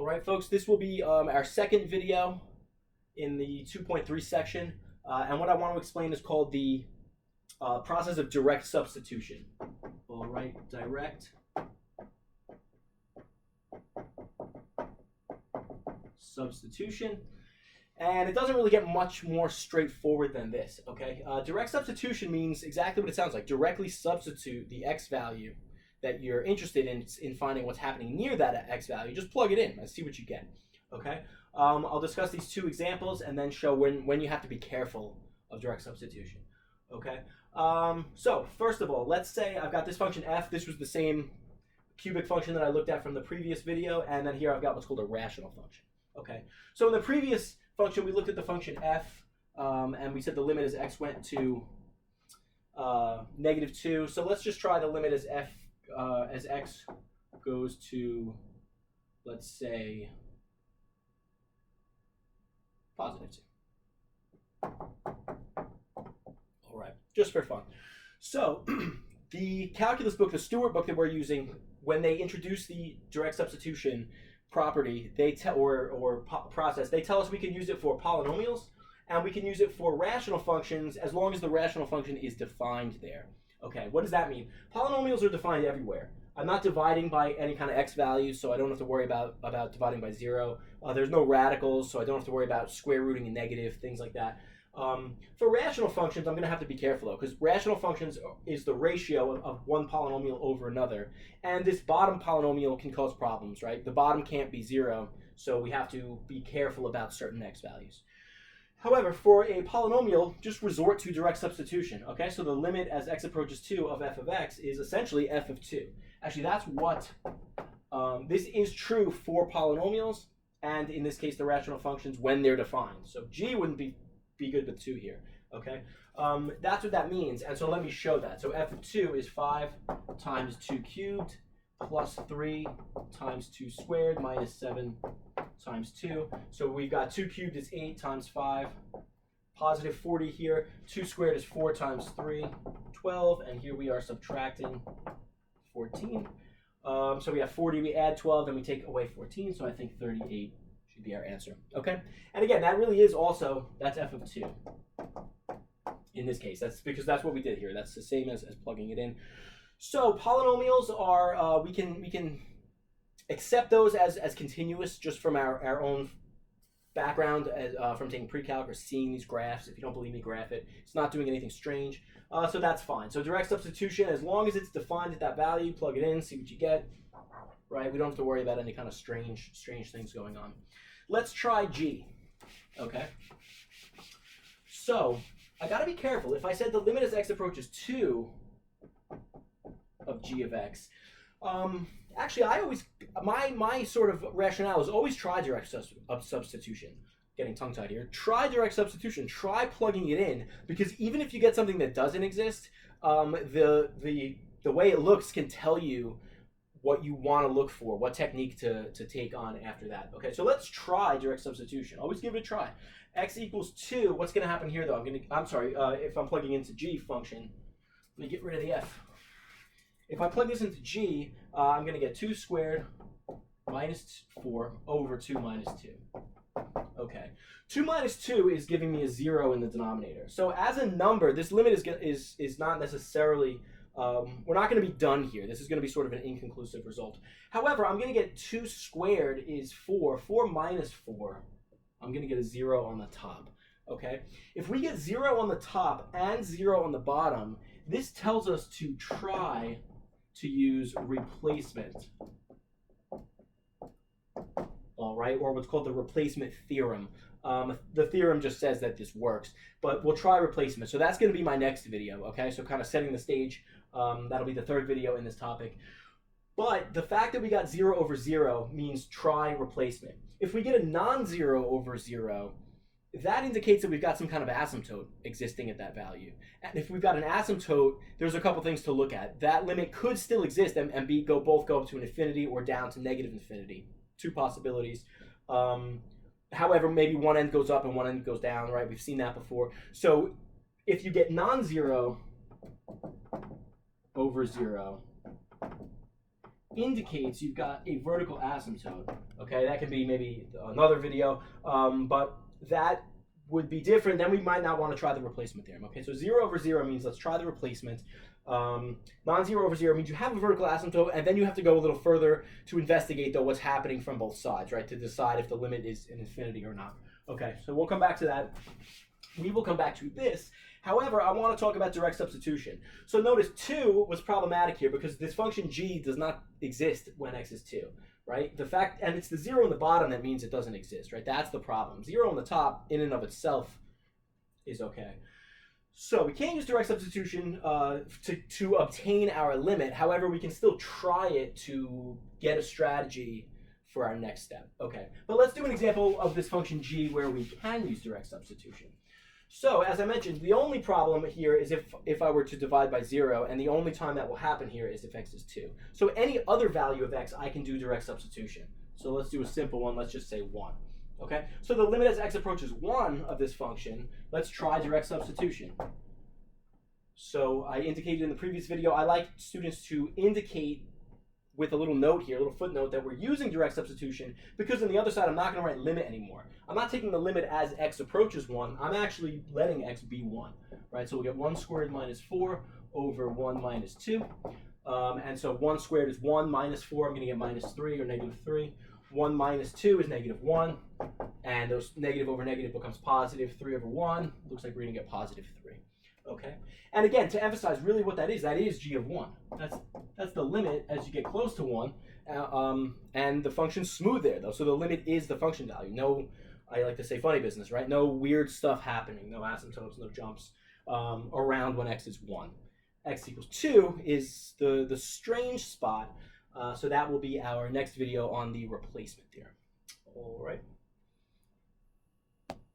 All right, folks, this will be our second video in the 2.3 section. And what I want to explain is called the process of direct substitution. All right, direct substitution. And it doesn't really get much more straightforward than this, okay? Direct substitution means exactly what it sounds like. Directly substitute the x value that you're interested in finding what's happening near that x value. Just plug it in and see what you get, okay? I'll discuss these two examples and then show when you have to be careful of direct substitution, okay? So first of all, let's say I've got this function f. This was the same cubic function that I looked at from the previous video, and then here I've got what's called a rational function, okay? So in the previous function, we looked at the function f, and we said the limit as x went to -2. So let's just try the limit as as x goes to, let's say, +2. All right, just for fun. So the calculus book, the Stewart book that we're using, when they introduce the direct substitution property, process, they tell us we can use it for polynomials and we can use it for rational functions as long as the rational function is defined there. Okay, what does that mean? Polynomials are defined everywhere. I'm not dividing by any kind of x value, so I don't have to worry about dividing by 0. There's no radicals, so I don't have to worry about square rooting a negative, things like that. For rational functions, I'm going to have to be careful though, because rational functions is the ratio of one polynomial over another, and this bottom polynomial can cause problems, right? The bottom can't be 0, so we have to be careful about certain x values. However, for a polynomial, just resort to direct substitution, okay? So the limit as x approaches 2 of f of x is essentially f of 2. Actually, that's what, this is true for polynomials, and in this case, the rational functions when they're defined. So g wouldn't be good with 2 here, okay? That's what that means, and so let me show that. So f of 2 is 5 times 2 cubed plus 3 times 2 squared minus 7 times 2. So we've got 2 cubed is 8 times 5, positive 40 here. 2 squared is 4 times 3, 12, and here we are subtracting 14. So we have 40, we add 12, then we take away 14, so I think 38 should be our answer, okay? And again, that really is also, that's f of 2 in this case. That's because that's what we did here. That's the same as plugging it in. So polynomials are, we can accept those as continuous just from our own background, from taking pre-calc or seeing these graphs. If you don't believe me, graph it. It's not doing anything strange, so that's fine. So direct substitution, as long as it's defined at that value, plug it in, see what you get, right? We don't have to worry about any kind of strange things going on. Let's try g, okay? So I gotta be careful. If I said the limit as x approaches 2 of g of x, actually, I always, my sort of rationale is always try direct substitution. Getting tongue-tied here. Try direct substitution. Try plugging it in, because even if you get something that doesn't exist, the way it looks can tell you what you want to look for, what technique to take on after that. Okay, so let's try direct substitution. Always give it a try. X equals 2. What's going to happen here, though? I'm sorry, if I'm plugging into g function, let me get rid of the f. If I plug this into g, I'm going to get 2 squared minus 4 over 2 minus 2. Okay, 2 minus 2 is giving me a 0 in the denominator. So as a number, this limit is not necessarily, we're not going to be done here. This is going to be sort of an inconclusive result. However, I'm going to get 2 squared is 4. 4 minus 4, I'm going to get a 0 on the top. Okay, if we get 0 on the top and 0 on the bottom, this tells us to try to use replacement, all right, or what's called the replacement theorem. The theorem just says that this works, but we'll try replacement. So that's going to be my next video, okay? So kind of setting the stage. That'll be the third video in this topic. But the fact that we got 0 over 0 means try replacement. If we get a non-zero over 0, that indicates that we've got some kind of asymptote existing at that value. And if we've got an asymptote, there's a couple things to look at. That limit could still exist and both go up to an infinity or down to negative infinity. Two possibilities. However, maybe one end goes up and one end goes down, right? We've seen that before. So if you get non-zero over 0, indicates you've got a vertical asymptote. Okay, that could be maybe another video, but that would be different. Then we might not want to try the replacement theorem. Okay, so 0 over 0 means let's try the replacement. Non-zero over 0 means you have a vertical asymptote, and then you have to go a little further to investigate, though, what's happening from both sides, right, to decide if the limit is an infinity or not. Okay, so we'll come back to that. We will come back to this. However, I want to talk about direct substitution. So notice 2 was problematic here because this function g does not exist when x is 2, right? The fact, and it's the 0 in the bottom that means it doesn't exist, right? That's the problem. 0 on the top, in and of itself, is okay. So we can't use direct substitution to obtain our limit. However, we can still try it to get a strategy for our next step. Okay, but let's do an example of this function g where we can use direct substitution. So, as I mentioned, the only problem here is if I were to divide by 0, and the only time that will happen here is if x is 2. So any other value of x, I can do direct substitution. So let's do a simple one. Let's just say 1. Okay, so the limit as x approaches 1 of this function, let's try direct substitution. So I indicated in the previous video, I like students to indicate with a little note here, a little footnote, that we're using direct substitution because on the other side, I'm not going to write limit anymore. I'm not taking the limit as x approaches 1. I'm actually letting x be 1, right? So we'll get 1 squared minus 4 over 1 minus 2. And so 1 squared is 1 minus 4. I'm going to get minus 3 or negative 3. 1 minus 2 is negative 1. And those negative over negative becomes positive. 3 over 1. Looks like we're going to get positive 3. Okay, and again, to emphasize really what that is g of 1. That's the limit as you get close to 1, and the function's smooth there, though. So the limit is the function value. No, I like to say funny business, right? No weird stuff happening, no asymptotes, no jumps around when x is 1. X equals 2 is the strange spot, so that will be our next video on the replacement theorem. All right.